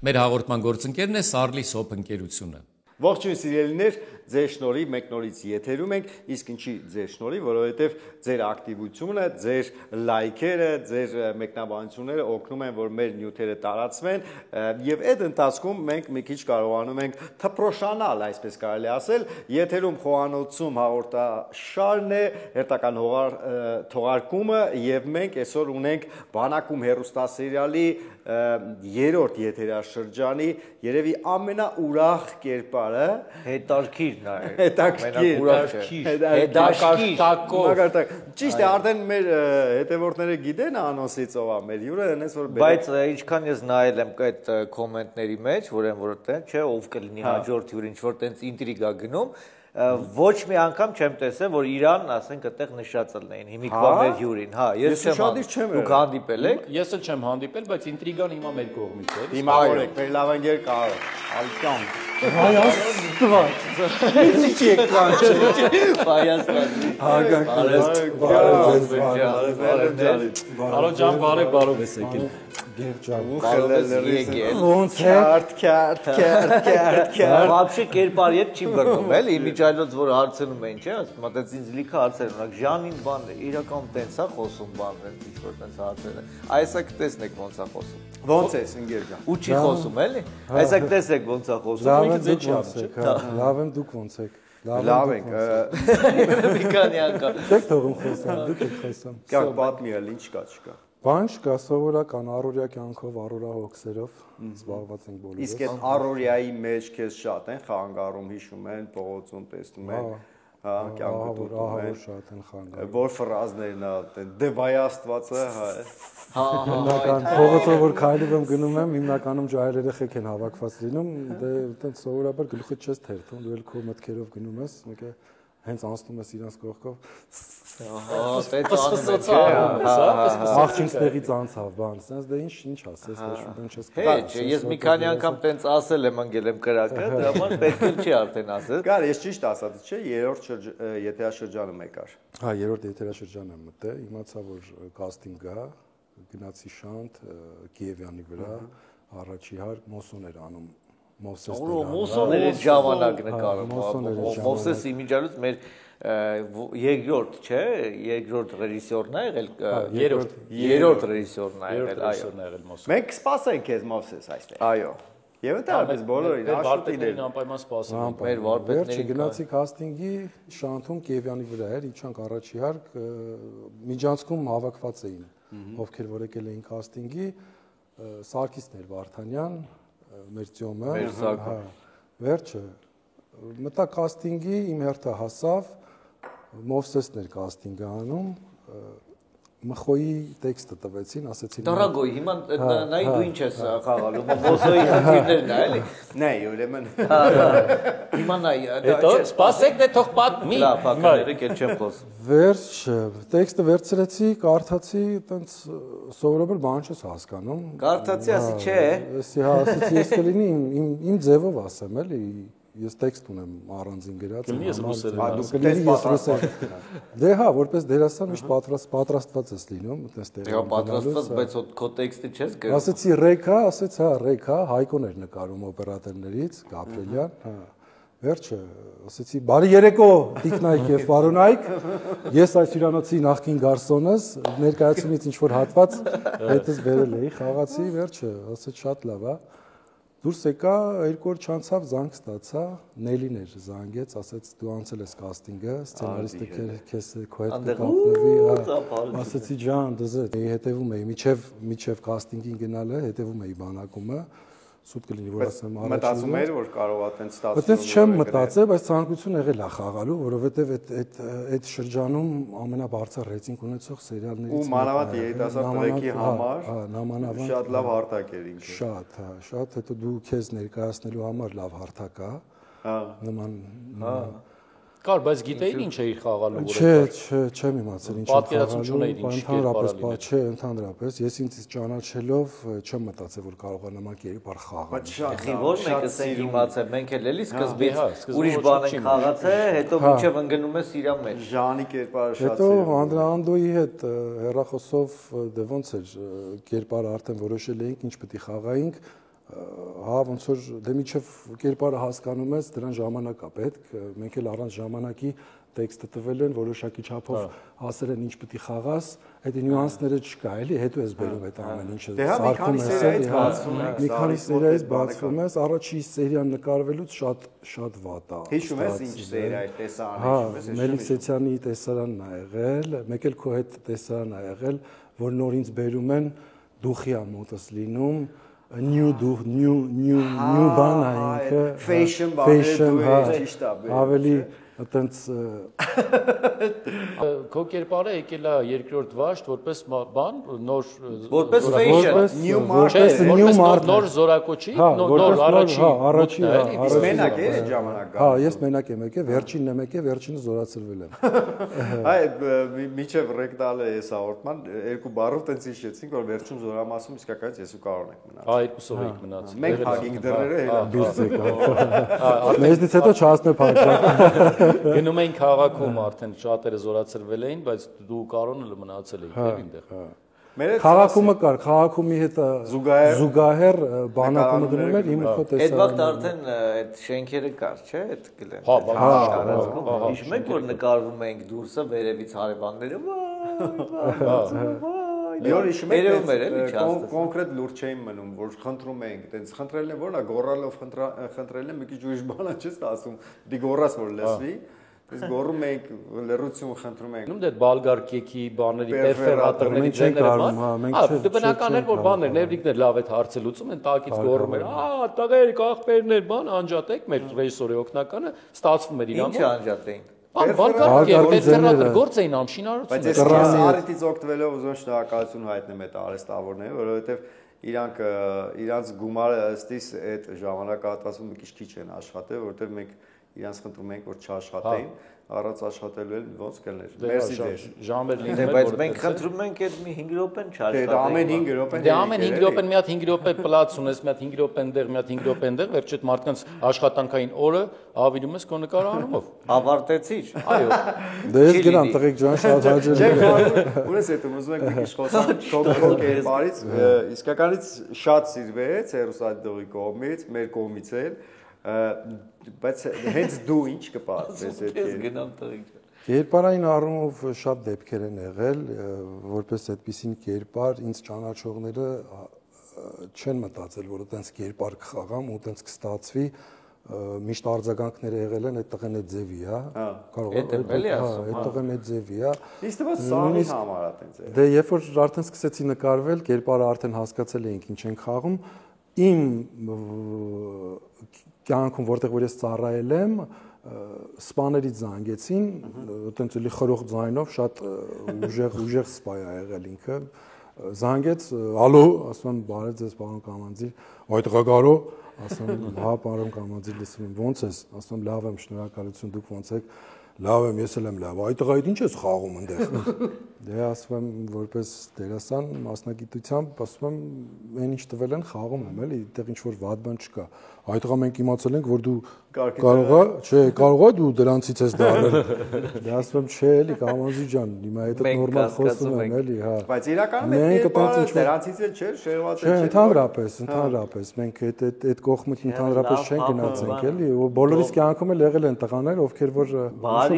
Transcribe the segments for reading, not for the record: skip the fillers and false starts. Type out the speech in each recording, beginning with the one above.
Մեր հաղորդման գործընկերն է Սարլի Սոփ ընկերությունը։ Ողջույն սիրելիներ, ձեր շնորհիվ մեկ նորից եթերում ենք, իսկ ինչի ձեր շնորհիվ, որովհետև ձեր ակտիվությունը, ձեր լայքերը, ձեր մեկնաբանությունները օգնում են, որ մեր նյութերը տարածվեն, եւ այդ ընթացքում մենք մի քիչ կարողանում ենք թփրոշանալ, այսպես կարելի ասել, եթերում խոհանոցում հաղորդաշարն է, հերթական թողարկումը եւ մենք այսօր ունենք բանակում հեռուստասերիալի երրորդ եթերաշրջանի երևի ամենաուրախ կերպարը Ճիշտ է, արդեն մեր հետևորդները գիտեն անոնսից ով է մեր հյուրը, հենց որ բայց ինչքան ես նայել եմ այդ կոմենտների մեջ, որ են որ չէ, ով կլինի հաջորդ հյուրը, ինչ որ տենց ինտրիգա գնում, ոչ մի անգամ չեմ տեսել, որ Իրան, ասենք, այդտեղ նշած ելնեին, հիմիկվա մեր հյուրին, հա, ես չեմ, դուք հանդիպել եք։ Ես էլ չեմ հանդիպել, բայց ինտրիգան հիմա մեր կողմից է։ Դիմավորեք, մեր լավ ընկեր Կարո, Ալկյան։ Բարով ջան, բարով ես եկել։ Вообще կերպարի հետ չի բռնում, էլի, իմիջայլոց որ հարցնում էին, չէ՞, ասում մտած ինձ լիքը հարցեր ունակ, Ժանին բան է, իրական տենց է խոսում բան, ինչ որ տենց հարցեր է։ Այսա տեսնեք ոնց է խոսում։ Ոնց ես ընկեր ջան։ Ու չի խոսում, էլի։ Այսա տեսեք ոնց է խոսում։ Լավ եմ, դուք ոնց եք։ Լավ ենք։ Մի քանի անգամ։ Չեք թողում խոսամ, դուք եք խոսում։ Կյանք պատմիալ, ինչ չկա։ Բան չկա, սովորական առօրյա կյանքով, առօրյա հոգսերով զբաղված ենք բոլորս։ Իսկ այդ առօրյայի մեջ քեզ շատ են խանգարում, հիշում են, փողոցում տեսնում են, հա, կյանքը դուտում են։ Շատ են խանգարում։ Որ ֆրազներն է, դեվայ Աստվածը, հա։ Հիմնական փողոցով որ քայլում եմ գնում եմ, հիմնականում ջահել երեխեք են հավաքված լինում, դե այդպես սովորաբար գլուխը չես թերթում, դու էլ քո մտքերով գնում ես, մեկը հենց անցնում ես իրանց կողքով։ Աղջիկներից անցավ բան, sense դե ինչ ասես, դե ինչ ես Հեչ, ես մի քանի անգամ տենց ասել եմ, անգել եմ կրակը, դրա համար պետք է չի արդեն ասել։ Գար, ես ճիշտ ասած, չէ, երրորդ եթերաշրջանը եկար։ Հա, երրորդ եթերաշրջանը եմ մտել, իմացա որ կաստինգ կա, գնացի Շանթ, Կիևյանի վրա, առաջի հարկ Մոսոն էր անում։ Մոսոներ այդ ժամանակ նկարում, Մովսես իմիջալուց մեր երկրորդ, չէ, երկրորդ ռեժիսորն է եղել, երրորդ ռեժիսորն է եղել, Մենք կսպասենք քեզ Մովսես այստեղ։ Այո։ Եվ դա այդպես բոլորին աշոտիներին անպայման սպասում։ Մեր վարպետներին գնացի կաստինգի Շանթում Կիևյանի վրա էր, իջանք առաջի հարկ, միջանցքում հավաքված էին, ովքեր որ եկել էին կաստինգի, Սարգիսն էր Վարդանյան, մեր ծյոմը, վերջը, մտա կաստինգի, իմ հերթը հասավ, Մովսեսն էր կաստինգը անում, Մխոյի տեքստը տվեցին, ասեցին Դարագոյ, հիմա նայ դու ինչ ես խաղալու, Մոսոյի խնդիրներն է, էլի։ Նայ, ուրեմն։ Հիմա նայ, Հետո սպասեք, դե թող պատմի։ Լավ, հակաները կել չեմ խոսում։ Վերջը, տեքստը վերցրեցի, կարդացի, տենց սովորաբար բան չես հասկանում։ Կարդացի, ասի չէ։ Ասեցի, ես կլինի իմ ձևով ասեմ, էլի, ես տեքստ ունեմ առանձին գրած։ Կլինի ես ռուսերեն Դե հա, որպես դերասան միշտ պատրաստված ես լինում, այդպես տեղի։ Հա, պատրաստված, բայց քո տեքստը չես գրում։ Ասեցի ռեքա, ասեց հա, ռեքա, Հայկոն էր նկարում օպերատորներից, Գաբրիելյան, հա։ Վերջը, ասեցի, բարի երեկո, տիկնայք եւ պարոնայք։ Ես այս հյուրանոցի նախկին գարսոնս, ներկայացումից ինչ որ հատված հետս բերել էի, խաղացի, վերջը, ասեց շատ լավ, հա։ Դուրս եկա, երկու օր չանցավ զանգ ստացա, Նելին էր զանգեց, ասեց դու անցել ես կաստինգը, սցենարիստը քեզ քո հետ կկապնվի, ասեցի ջան, դզե, հետևում էի, միջև կաստինգին գնալը, հետևում էի բանակումը, սուտ կլինի որ ասեմ առաջին մտածում էր որ կարող է տենց ստացվում այդպես չեմ մտածել բայց ցանկություն եղել է խաղալու որովհետև այդ շրջանում ամենաբարձր ռեյտինգ ունեցող սերիալներից ու մանավանդ երիտասարդ տղեկի համար շատ լավ հարթակ էր ինքը շատ հա շատ հետո դու քեզ ներկայացնելու համար լավ հարթակ է նման Կար, բայց գիտեիր ինչ էիր խաղալու չեմ իմացել ինչ պատկերացում չունեիր ինչ կերպար լինել չէ ընդհանրապես ես ինձ ճանաչելով չեմ մտածել որ կարող է նման կերպար խաղալ ոչ մեկս ենք իմացել մենք էլ էլի սկզբից ուրիշ բան ենք խաղացել հետո մինչև ընկնում ես իրա մեջ Ժանի կերպարը շատ հետո Անդրեանդոյի հետ հեռախոսով դե ոնց էր կերպարը արդեն որոշել էինք ինչ պետք է խաղայինք հա ոնց որ դե միջև կերպարը հասկանում ես, դրան ժամանակ է պետք, մենք էլ առանց ժամանակի տեքստը տվել են, որոշակի չափով հասել են ինչ պետք է խաղաս, այդ նյուանսները չկա, էլի, հետո ես բերում այդ ամեն ինչը։ Դե հա մի քանի սերիայից բացվում է, մի քանի սերիայից բացվում ես, առաջի սերիան նկարվելուց շատ վատ է։ Հիշում ես ինչ սերիա է տեսարանը, հա, հիշում ես։ Մելիքսեթյանի տեսարանն ա եղել, մեկ էլ քո հետ տեսարանն ա եղել, որ նոր ինձ բերում են դուխիա մոտս լինում, new բան ա ինքը, fashion բաներ ճիշտ է, ավելի այտենց Քո կերպարը եկել է երկրորդ վաշտ որպես բան, նոր Որպես fashion, new որպես market, նոր զորակոչի, նոր առաջի, իսկ մենակ է այդ ժամանակ։ հա, ես մենակ եմ եկել, վերջինն եմ եկել, վերջինը զորացրվել եմ։ Այ միջև ռեկտալը էս հաղորդման երկու բառով տենց հիշեցինք, որ վերջում զորամասում իսկականից ես ու Կարոն ենք մնացել։ Հա, երկուսով եք մնացել։ Մենք հագինք դռները հելա։ Բիզնես եկա։ Մեզնից հետո չհասնե փակվա։ Գնում էին քաղաքում արդեն շատերը զորացրվել էին, բայց դու Կարոնը մնացել էիր այնտեղ։ Քաղաքումը կար, քաղաքումի հետ զուգահեռ բանակումը գնում էր իմ քո տեսարանը։ Այդ վաղտ արդեն այդ շենքերը կար, չէ՞, այդ գլեն։ Հա, Հիշում եք որ նկարվում էինք դուրսը վերևից հարևանները, Յոր հիշում եք երևում էր էլի չաստես։ կոնկրետ լուրջ չէին մնում, որ խնդրում էինք, տենց խնդրելն է որն է, գոռալով խնդրելն է, մի քիչ ուրիշ բան է, չես ասում, դի գոռաս որ լսվի, իսկ գոռում էինք լրություն խնդրում էինք։ Նույն դե բալգարկեքի բաների, պերֆերատորների ձեները, դե բնական էր որ բաներ, ներվիկներ լավ այդ հարցը լուծում են, տակից գոռում են, տղերք, աղբերներ, բան, անջատեք, մեր ռեժիսորի օգնականը ստացվում էր իրան։ Ինչ անջատեին։ Բալգարկեր գործ էին ամշինարություն։ Բայց ես առիթից օգտվելով ուզում շնորհակալություն հայտնեմ այդ արհեստավորներին, որովհետև իրանց գումարը ըստիս այդ ժամանակահատվածում մի քիչ են աշխատել, որովհետև մենք իրանց խնդրում ենք որ չաշխատեին, առանց աշխատելու էլ ոնց կլներ։ Մերսի դեր։ Ժամեր Դե լինում բայց մենք խնդրում ենք այդ մի 5 րոպեն չաշխատենք։ Դե ամեն 5 րոպեն։ Դե ամեն 5 րոպեն մի հատ 5 րոպե պլաց ունես, մի հատ 5 րոպեն դեղ, մի հատ 5 րոպեն դեղ, վերջ այդ մարդկանց աշխատանքային օրը ավիրում ես քո նկարահանումով։ Ավարտեցիր։ Այո։ Դե ես գնամ տղեկ ջան, շատ հաճելի է։ Ունես այդ ուզում եք մի քիչ խոսանք քո կերպարից, իսկականից շատ սիրվեց հերոսադողի կողմից, մեր կողմից էլ, բայց հենց դու ինչ կպատմես այդ Ես գնամ տղեկ ջան։ Կերպարային առումով շատ դեպքեր են եղել, որպես այդպիսին կերպար ինձ ճանաչողները չեն մտածել, որ այդպես կերպար կխաղամ ու այդպես կստացվի, միշտ արձագանքները եղել են այդ տղեն այդ ձևի, հա, կարող է այդ տղեն այդ ձևի, հա։ Իսկ դու սանի համար այդպես է։ Դե երբ որ արդեն սկսեցի նկարվել, կերպարը արդեն հասկացել էինք ինչ ենք խաղում, իմ կյանքում որտեղ որ ես ծառայել եմ, սպաներից զանգեցին, այտենց էլի խրող ձայնով շատ ուժեղ սպայ ա եղել ինքը, զանգեց, ալո, ասում եմ, բարև ձեզ պարոն Կամանձիր, այդ ղագարո, ասում եմ, հա պարոն Կամանձիր, լսում եմ, ոնց ես, ասում եմ, լավ եմ, շնորհակալություն, դուք ոնց եք, լավ եմ, ես էլ եմ լավ, այդ տղայդ ինչ ես խաղում այնտեղ։ Դե ասում եմ, որպես դերասան մասնագիտությամբ, ասում եմ, այն ինչ տվել են խաղում եմ, էլի, այդտեղ ինչ որ վատ բան չկա։ Այդ ղա մենք իմացել ենք, որ դու կարող է դու դրանցից ես դառել։ Դե ասում եմ, չէ, էլի Կամանձի ջան, հիմա այդ նորմալ խոսում եմ, էլի, հա։ Բայց իրականում այդ դրանցից էլ չէ, շեղված չէ, ընդհանրապես մենք այդ կողմից ընդհանրապես չենք գնացենք, էլի, բոլորիս կյանքում էլ եղել են տղաներ, ովքեր որ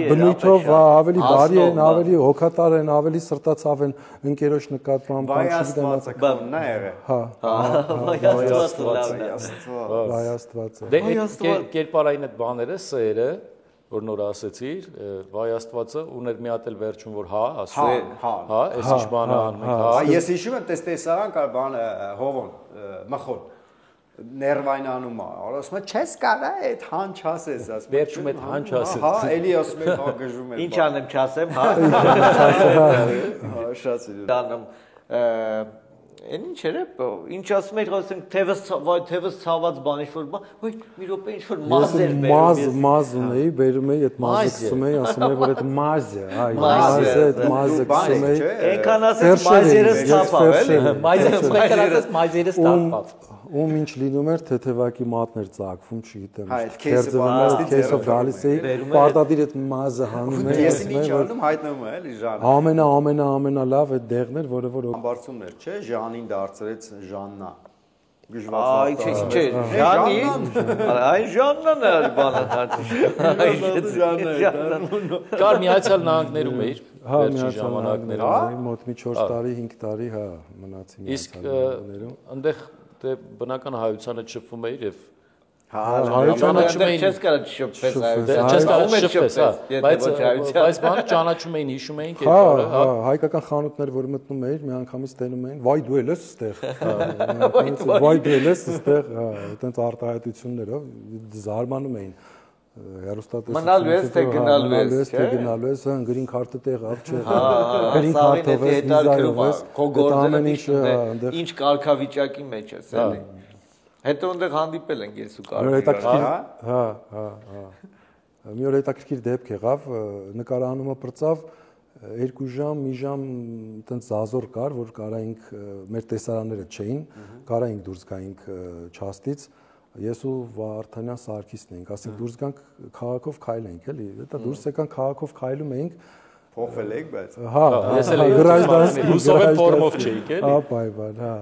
բնույթով ավելի բարի են, ավելի հոգատար են, ավելի սրտացավ են ընկերոջ նկատմամբ, բան չգիտեմ, նա եղել։ Վայ Աստված։ Դե կերպարային այդ բաները, սերը, որ նոր ասեցիր, վայ Աստվածը ուներ մի հատ էլ վերջում որ հա, ասում հա, այս ինչ բանը անում ենք, հա։ Ես հիշում եմ տեստեսարան կար բանը հովոն, մխոն ներվայնանում է, ասում է չես կարա այդ հան չասես, ասում է վերջում այդ հան չասես։ հա, էլի ասում է հա գժում է։ Ինչ անեմ չասեմ, հա։ Հա, շատ սիրում։ Դանում Այն ինչ էր, ինչ ասում եք, ասենք թևս ցաված բան ինչ որ բան, ոյ մի րոպե ինչ որ մազ էր բերում։ Մազ ունեի, բերում էի այդ մազը գցում էի, ասում էի որ այդ մազ է, այ մազը գցում էի։ Այնքան ասես մազերս թափավ, էլի։ Մայզերս թափավ։ Ում ինչ լինում էր, թեթևակի մատներ ծակվում, չգիտեմ, քերծվում գալիս էի, պարտադիր այդ մազը հանում էի, ես ինչ անում հայտնվում է, էլի Ժան։ Ամենալավ այդ դեղներ, որը որ ամբարձումներ, չէ, Ժանին դարձրեց Ժաննա։ Ay, Jani. Ay, Jannan է բանը Կար միացյալ նահանգներում էր հա միացյալ մոտ մի 4 տարի 5 տարի հա մնացի միացյալ նահանգներում այնտեղ դե բնական հայությանը շփվում էր եւ հայությանը չես կարա շփվես չես կարա շփվես հա բայց բանը ճանաչում էին հիշում էին կերպարը հա հայկական խանութներ որ մտնում էր մի անգամից տենում էին վայ դու ես այստեղ վայ դու ես այստեղ հա այդպես արտահայտություններով զարմանում էին հերոստատեսը մնալու ես թե գնալու ես գնալու ես հա գրին քարտը տեղավ չէ գրին քարտով ես վիզայով ես քո գործերը ինչ կարգավիճակի մեջ ես էլի հետո այնտեղ հանդիպել ենք ես ու կարծես հա մի օր հետաքրքիր դեպք եղավ նկարահանումը բրծավ 2 ժամ մի ժամ այտենց զազոր կար որ կարայինք մեր տեսարանները չէին կարայինք դուրս գայինք չաստից ես ու Վարդանյան Սարգիսն էինք ասենք դուրս գանք քաղաքով քայլենք էլի դա դուրս եկան քաղաքով քայլում էինք փոխվել եք բայց հա ես էլ ռուսով ֆորմով չէիք էլի հա բայ հա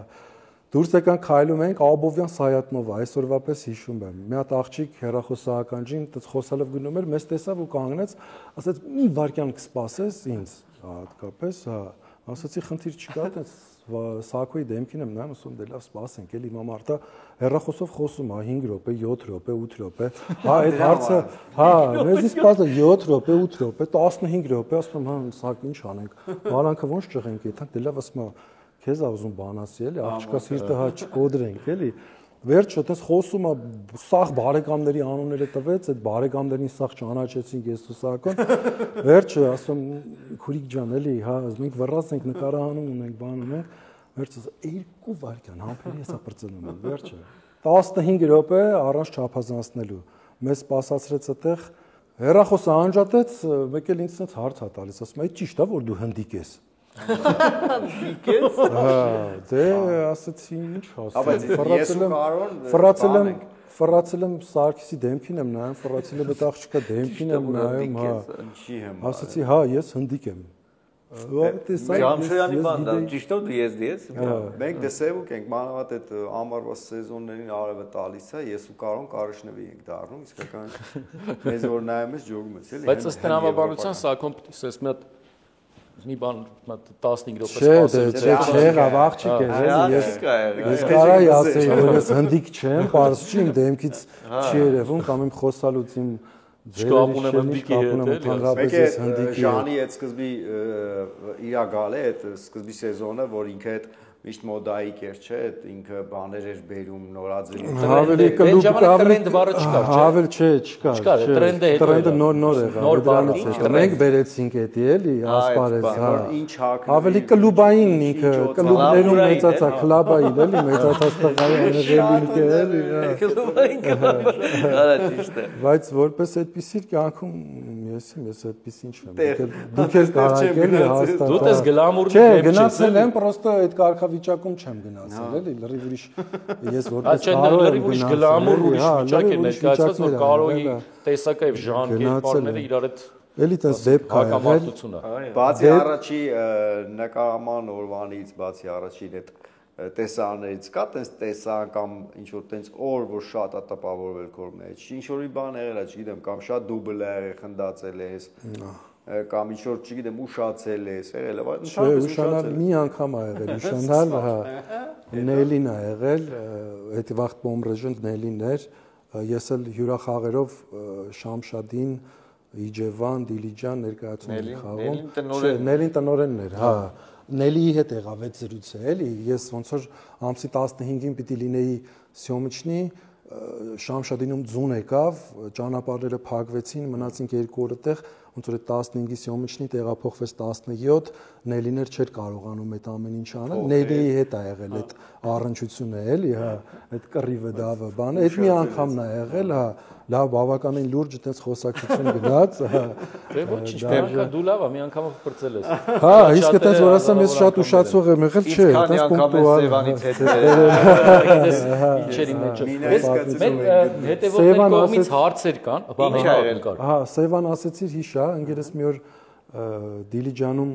դուրս եկան քայլում ենք Աբովյան Սայատնովա այսօրվա պես հիշում եմ մի հատ աղջիկ հերախոսականջին այդպես խոսալով գնում էր մեզ տեսավ ու կանգնեց ասաց մի վարքյան կսպասես ինձ հատկապես հա ասացի խնդիր չկա այդպես Սակոյի դեմքին եմ նայում ասում դե լավ սպասենք էլի հիմա մարդը հերախոսով խոսում հա 5 րոպե 7 րոպե 8 րոպե հա այդ հարցը հա մեզի սպասը 7 րոպե 8 րոպե 15 րոպե ասում հա սակ ինչ անենք բարանքը ոնց ճղենք եթե դե լավ ասում քեզ ուզում բան ասի էլի աղջկա սիրտը հա չկոդրենք էլի վերջը այդպես խոսում է սաղ բարեկամների անունները տվեց այդ բարեկամներին սաղ ճանաչեցինք ես ու Սակոն վերջը ասում քուրիկ ջան էլի հա մենք վռած ենք նկարահանում ունենք բան ունենք վերջը 2 վայրկյան համբերի հեսա բրծնում են վերջը 15 րոպե առանց չափազանցնելու մեզ սպասացրեց այդտեղ հերախոսը անջատեց մեկ էլ ինձ sense հարց է տալիս ասում է ճիշտ է որ դու հնդիկ ես Դիկես հա դե ասացի ինչ ասում ֆրացել եմ Սարգիսի դեմքին եմ նայում ֆրացել եմ այդ աղջկա դեմքին եմ նայում հա ասացի հա ես հնդիկ եմ Ջամշյանի բանդա ճիշտ է դու ես մենք դեսեվուկ ենք մանավանդ այդ ամառվա սեզոններին արևը տալիս է ես ու Կարոն Կարիշնևի ենք դառնում իսկական մեզ որ նայում ես ջոգում ես էլի բայց ըստ տնավաբանության սա կոմպետենս մի հատ մի բան 15 րոպե սպասել չէ աղջիկ է ես կարայի ասեի որ ես հնդիկ չեմ պարզ չի իմ դեմքից չի երևում կամ իմ խոսալուց իմ Շկապուն եմ հնդիկի հետ ընդհանրապես ես հնդիկի Ժանի այդ սկզբի իրա գալ է այդ սկզբի սեզոնը որ ինքը այդ միշտ մոդայիկ էր չէ ինքը բաներ էր բերում նորաձևի ավելի կլուբ տրենդ բառը չկար չէ ավելի չէ չկար տրենդը նոր եղավ դրանից հետո մենք բերեցինք էդի էլի ասպարեզ հա ավելի կլուբային ինքը կլուբներում մեծացա կլաբային էլի մեծացած տղայի անեղելին էլի կլուբային արա ճիշտ է բայց որպես այդպիսի կյանքում ես այդպիսին չեմ դուք էլ կարաք էլի հաստատ դու ես գլամուրն չէ գնացել եմ պրոստը այդ վիճակում չեմ գնացել էլի լրիվ ուրիշ ես որպես Կարո եմ ուրիշ գլամուր ուրիշ վիճակ է ներկայացված որ Կարոյի տեսակը եւ ժան կերպարները իրար հետ էլի տես դեպք է բացի առաջի նկարահանման օրվանից բացի առաջին այդ տեսաներից կա տես տեսան կամ ինչ որ տենց օր որ շատ է տպավորվել քո մեջ ինչ որի բան եղել է չգիտեմ կամ շատ դուբլ է եղել խնդացել ես կամ ինչ որ չգիտեմ ուշացել ես եղել է չէ ուշանալ մի անգամ ա եղել ուշանալ հա Նելին ա եղել այդ վաղ բոմբրեժն Նելին էր ես էլ հյուրախաղերով Շամշադին Իջևան Դիլիջան ներկայացում եմ խաղում Նելին տնօրենն էր հա Նելիի հետ եղավ այդ զրույցը էլի ես ոնց որ ամսի 15-ին պիտի լինեի Սյոմիչնի Շամշադինում ձուն եկավ ճանապարհները փակվեցին մնացինք 2 օր այդտեղ ոնց որ 15-ի Սյոմիչնի տեղափոխվեց 17 Նելիներ չէր կարողանում այդ ամեն ինչ անել Նելիի հետ ա եղել այդ առնչությունը էլի հա այդ կռիվը դավը բանը այդ մի անգամն ա եղել հա լավ բավականին լուրջ այդպես խոսակցություն գնաց հա դե ոչինչ դու լավ մի անգամ բրծել ես հա իսկ այդպես որ ասեմ ես շատ ուշացող եմ եղել չէ այդպես պունկտուալ Սևանից հետ ինչերի մեջ մենք հետևողների կողմից հարցեր կան հա Սևան ասեցիր հիշա ընկերս մի օր Դիլիջանում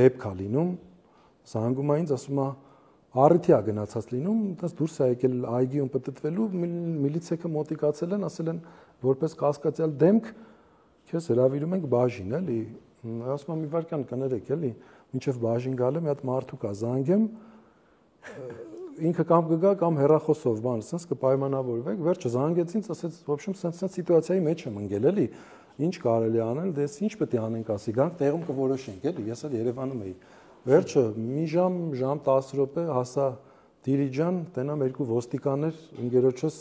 դեպք ա լինում զանգում ա ինձ ասում ա Առիթի է գնացած լինում, այդպես դուրս է եկել այգիում պտտվելու, միլիցիայը մոտիկացել են, ասել են որպես կասկածյալ դեմք քեզ հրավիրում ենք բաժին, էլի։ Ասում եմ մի վարքան կներեք, էլի, մինչև բաժին գալը մի հատ մարդու կա, զանգեմ, ինքը կամ կգա կամ հեռախոսով, բան, ասես կպայմանավորվեք, վերջը զանգեցին, ասեց, в общем, սենց սիտուացիայի մեջ եմ ընկել, էլի, ինչ կարելի անել, դες ինչ պետք է անենք, ասի գանք, տեղում կորոշենք, էլի, ես էլ Երևանում էի։ Վերջը մի ժամ 10 րոպե հասա Դիրիջան, տենամ երկու ոստիկաններ, ընկերոջս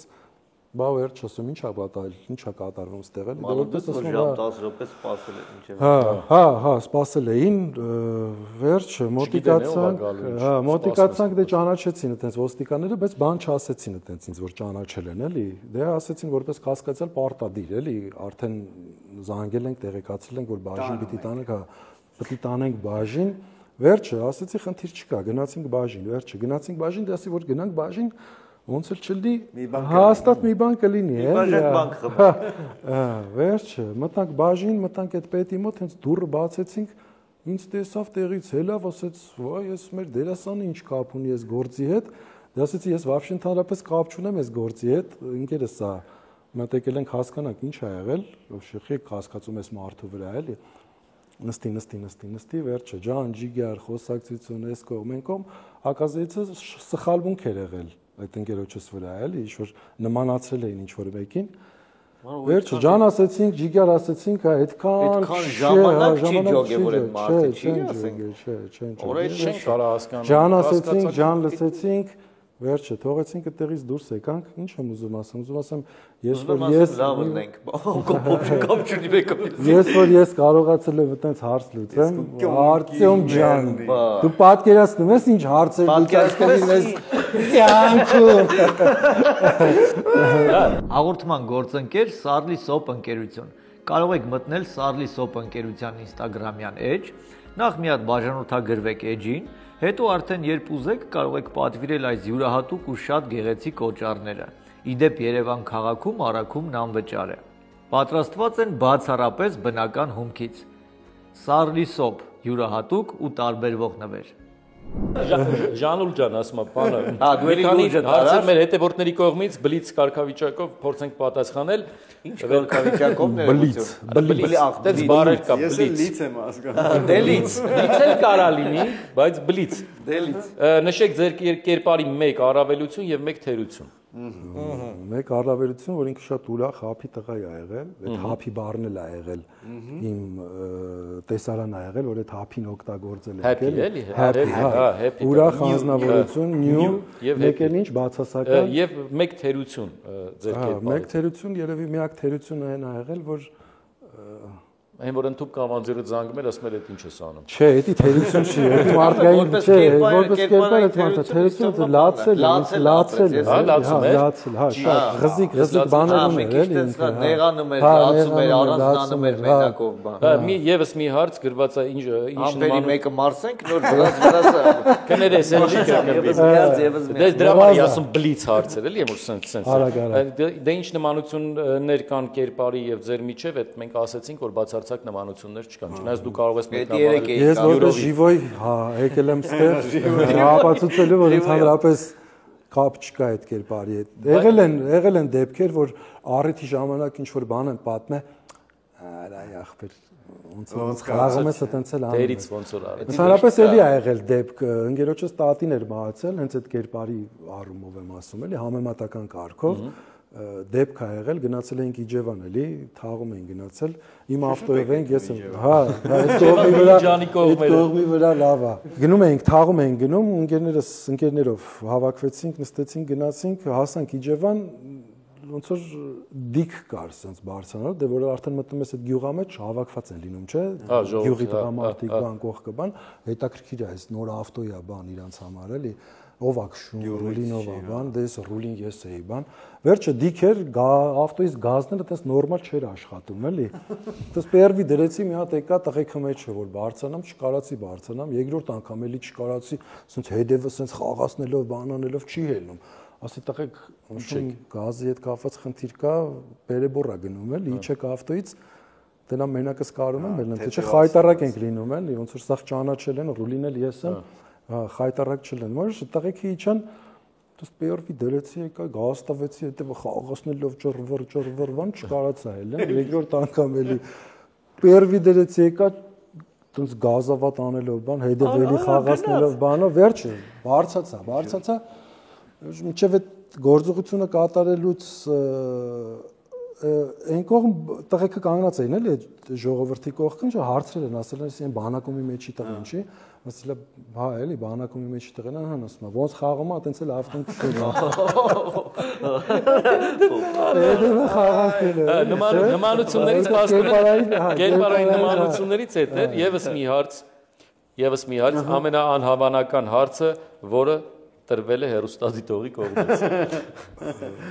բա վերջ ասում ինչա պատահել, ինչա կատարվում ստեղ էլի, որպես ասում ժամ 10 րոպե սպասել են ինչեւ։ Հա, սպասել էին, վերջը մոտիկացանք դե ճանաչեցին այտենց ոստիկանները, բայց բան չասեցին այտենց ինձ որ ճանաչել են էլի, դե ասեցին որպես կասկածյալ պարտադիր էլի, արդեն զանգել ենք, տեղեկացրել ենք որ բաժին պիտի տանենք, հա, պիտի տանենք բաժին, վերջը ասեցի խնդիր չկա, գնացինք բաժին, վերջը գնացինք բաժին, դե ասի որ գնանք բաժին ոնց էլ չլի հաստատ մի բան կլինի էլի վերջը մտանք բաժին մտանք այդ պետի մոտ հենց դուռը բացեցինք ինձ տեսավ տեղից հելավ ասեց վայ ես մեր դերասանը ինչ կապ ունի ես գործի հետ դե ասեցի ես вообще ընդհանրապես կապ չունեմ ես գործի հետ ինքերս սա մտեկել ենք հասկանանք ինչ ա եղել շեխի կասկածում ես մարդու վրա էլի նստի վերջը ջան ջիգար խոսակցություն էս կողմ են կողմ ակազեցը սխալմունք էր եղել այդ ընկերոջս վրա էլի ինչ որ նմանացրել էին ինչ որ մեկին վերջը ջան ասեցինք ջիգար ասեցինք այդքան ժամանակ չի ջոգևորել մարդը չի ասենք օրեր չեն կարա հասկանալ ջան ասեցինք ջան լսեցինք վերջը թողեցինք այդտեղից դուրս եկանք ինչ եմ ուզում ասեմ ես որ ես լավ ունենք կոպ չունի մեկով ես որ ես կարողացել եմ այտենց հարց լուծեմ Արտյոմ ջան դու պատկերացնում ես ինչ հարցեր լուծում ես կյանքում հաղորդման գործընկեր Sarli Soap ընկերություն կարող եք մտնել Sarli Soap ընկերության Instagram-յան էջ նախ մի հատ բաժանորդագրվեք էջին հետո արդեն երբ ուզեք կարող եք պատվիրել այս յուրահատուկ ու շատ գեղեցիկ օճառները իդեպ Երևան քաղաքում առաքում անվճար է պատրաստված են բացառապես բնական հումքից Sarli Soap յուրահատուկ ու տարբերվող նվեր Ժանուլ ջան ասում եմ բանը դու էլի լուծը հարցեր մեր հետևորդների կողմից բլից կարգավիճակով փորձենք պատասխանել ինչ կարգավիճակով բլից բարեր կա ես էլ լից եմ հասկանում դելից լից էլ կարա լինի բայց բլից դելից նշեք ձեր կերպարի մեկ առավելություն եւ մեկ թերություն մեկ առավելություն որ ինքը շատ ուրախ հափի տղա է եղել այդ հափի բառն էլ է եղել իմ տեսարանն է եղել որ այդ հափին օգտագործել եք էլի ուրախ անznավորություն նյու մեկ էլ ինչ բացասական եւ մեկ թերություն ձեր կերպարի մեկ թերություն երևի միակ թերությունը այն է եղել որ այն որ ընդཐུպ կամանձերը զանգում էր ասում էր այդ ինչ ես անում չէ էդի թերություն չի էդի մարդկային չէ որպես կերպար այդ մարդը թերությունը լացել հա շատ ղզիկ բաներ ուներ էլի ինքը նեղանում էր լացում էր առանձնանում էր մենակով բան եւս մի հարց գրված է ինչ ամբերի մեկը մարսենք նոր վրասը կներես էլի դրա համար ասում բլից հարցեր էլի որ սենց դե ինչ նմանություններ կան կերպարի եւ ձեր միջև այդ մենք ասեցինք որ բացարձակ նմանություններ չկան չնայած դու կարող ես մեկնաբանել ես որպես ժիվոյ եկել եմ ստեղ ապացուցելու որ ընդհանրապես կապ չկա այդ կերպարի հետ եղել են դեպքեր որ առիթի ժամանակ ինչ որ բան են պատմե այ ախպեր ոնց խաղում ես այտենց էլ անում դերից ոնց որ արել ընդհանրապես էլի ա եղել դեպք ընկերոջս տատին էր մահացել հենց այդ կերպարի առումով եմ ասում էլի համեմատական կարգով դեպք ա եղել գնացել էինք Իջևան էլի թաղում էին գնացել իմ ավտոյով ենք ես հա այդ կողմի վրա լավ է գնում էինք թաղում էինք գնում ընկերներով հավաքվեցինք նստեցինք գնացինք հասանք Իջևան ոնց որ դիք կար sense բարձրանալ դե որ արդեն մտնում ես այդ գյուղա մեջ հավաքված են լինում չէ գյուղի տղամարդիկ բան կողքը բան հետաքրքիր է այս նոր ավտոյ է բան իրանց համար էլի ով ա քշում ռուլինով ա բան դες ռուլին ես էի բան վերջը դիք էր ավտոյից գազները այդպես նորմալ չէր աշխատում էլի այդպես պերվի դրեցի մի հատ եկա տղեկը մեջը որ բարձրանամ չկարացի բարձրանամ երկրորդ անգամ էլի չկարացի sense հետևը sense խաղացնելով բանանելով չի ելնում ասի տղեկ ոնց գազի հետ կապված խնդիր կա բերեբորա գնում էլի իջեք ավտոյից դենա մենակս կարում եմ ելնեմ թե չէ խայտարակ ենք լինում էլի ոնց որ սա ճանաչել են ռուլին էլ ես եմ խայտարակ չլեն, որ տղեկի իջան դες первый դրեցի եկա գաստավեցի հետո խաղացնելով ճռվռ չկարացա էլ երկրորդ անգամ էլի первый դրեցի եկա տոնց գազավատ անելով բան հետևելի խաղացնելով բանով վերջը բարձացա մինչև այդ գործողությունը կատարելուց այն կողմ տղեկը կանգնած էին էլի ժողովրդի կողքին հարցրել են ասել են ասեն բանակումի մեջի տղեն չի ասել հա էլի բանակումի մեջի տղեն հան ասում ոնց խաղում է այտենց էլ ավտոն նմանություններից կերպարային նմանություններից հետ էր եւս մի հարց ամենաանհավանական հարցը որը տրվել է հերոստատիտողի կողմից։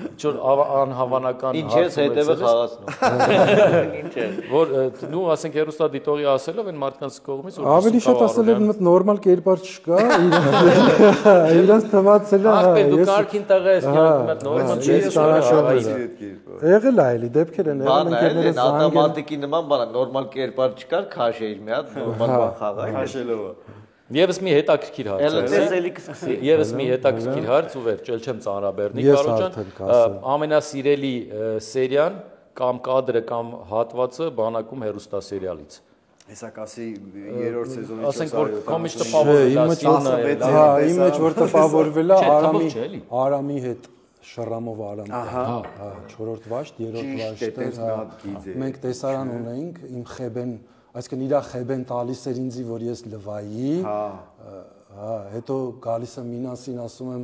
Ինչ-որ անհավանական հարց։ Ինչ է հետևը խաղացնում։ Ինչ է։ Որ նու ասենք հերոստատիտողի ասելով են մարդկանց կողմից որ ավելի շատ ասել են մտ նորմալ կերպար չկա, իրանց թվացել է։ Ախպեր դու կարքին տղա ես կյանքում մտ նորմալ չի եղել է էլի դեպքեր են եղել ընկերներս ավտոմատիկի նման բան նորմալ կերպար չկար, քաշ էր մի հատ նորմալ բան խաղա։ Քաշելով։ Եվս մի հետաքրքիր հարց է։ Եվս մի հետաքրքիր հարց ու վերջ, ել չեմ ծանրաբեռնի Կարոջան, ամենասիրելի սերիան կամ կադրը կամ հատվածը բանակում հերոստասերիալից։ Հեսա կասի երրորդ սեզոնի 400։ Ասենք որ կոմիչ տպավորվել է, իմ մեջ որ տպավորվել է Արամի հետ Շռամով Արամի։ Հա, 4-րդ վաշտ, 3-րդ վաշտը։ Մենք տեսարան ունեինք իմ Խեբեն այսինքն իրա խեբեն տալիս էր ինձի որ ես լվայի հա հետո գալիս եմ Մինասին ասում եմ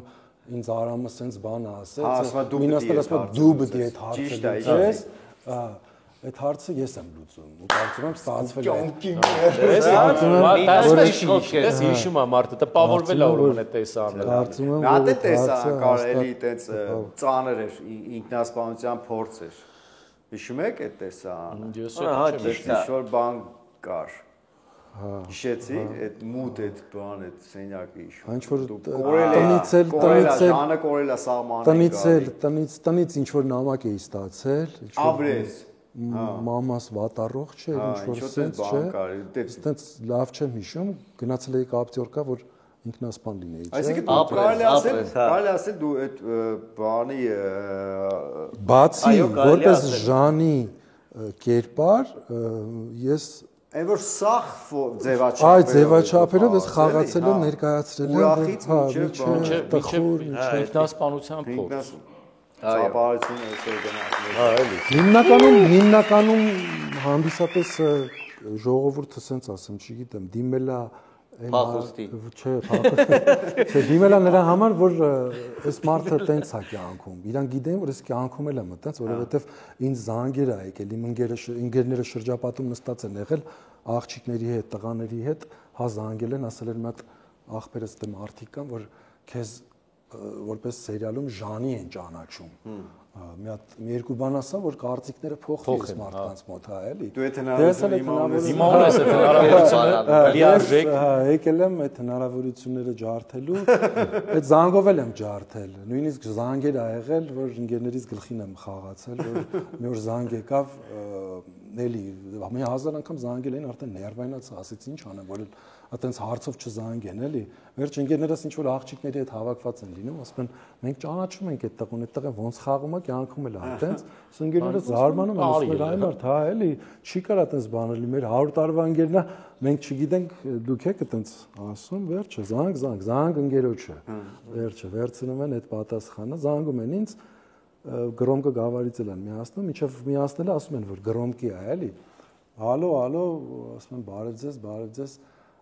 ինձ Արամը սենց բան ասեց Մինասն ասում է դու պետք է այդ հարցը լուծես այդ հարցը ես եմ լուծում ու կարծում եմ ստացվել է ես հիշում եմ մարդը տպավորվել է ուրեմն այդ տեսանը կարծում եմ նա դե տեսան կարելի այտենց ծանր էր ինքնասպանության փորձ էր հիշում եք այդ տեսան ինչ-որ բան կար հիշեցի այդ մութ այդ բան այդ սենյակի հիշում ինչ որ տնից ինչ որ նամակ էի ստացել Աբրես մամաս վատառողջ չէ ինչ որ սենց չէ այդտենց լավ չեմ հիշում գնացել էի կապտյորկա որ ինքնասպան լինեի չէ այսինքն կարելի ասել դու այդ բանի բացի որպես ժանի կերպար ես այն որ սախ ձևաչափերով այ ձևաչափերով ես խաղացել եմ ներկայացրել եմ ուրախից մինչև ինքնասպանության փորձ ծափարությունը այսօր գնահատել հիմնականում հանդիսատես ժողովուրդը սենց ասեմ չգիտեմ դիմելա Փախուստի չէ դիմելա նրա համար որ այս մարդը տենց է կյանքում իրան գիտեն որ այս կյանքում էլ է մտած որովհետև ինձ զանգեր է եկել իմ ընկերները շրջապատում նստած են եղել աղջիկների հետ տղաների հետ հա զանգել են ասել են մատ աղբերս դե մարդիկ կան որ քեզ որպես սերիալում ժանի են ճանաչում մի հատ մի երկու բան ասա որ կարծիքները փոխվի մարդկանց մոտ հա էլի դու այդ հնարավորությունը հիմա ունես այդ հնարավորությունը լիարժեք եկել եմ այդ հնարավորությունները ջարդելու այդ զանգով եմ ջարդել նույնիսկ զանգեր ա եղել որ ընկերներից գլխին եմ խաղացել որ մի օր զանգ եկավ էլի մի 1000 անգամ զանգել էին արդեն ներվայնաց ասեցի ինչ անեմ որ այտենց հարցով չզանգեն էլի վերջ ընկերներս ինչ որ աղջիկների հետ հավաքված են լինում ասում են մենք ճանաչում ենք այդ տղուն այդ տղեն ոնց խաղում է կյանքում էլ այտենց ընկերները զարմանում են ասում են այ մարդ հա էլի չի կարա այտենց բաներ լինի մեր 100 տարվա ընկերն է մենք չգիտենք դուք եք այտենց ասում վերջը զանգ ընկերոջը վերջը վերցնում են այդ պատասխանը զանգում են ինձ գրոմկը գավառից են միացնում միջև միացնելը ասում են որ գրոմկի է էլի հալո ասում են բարև ձեզ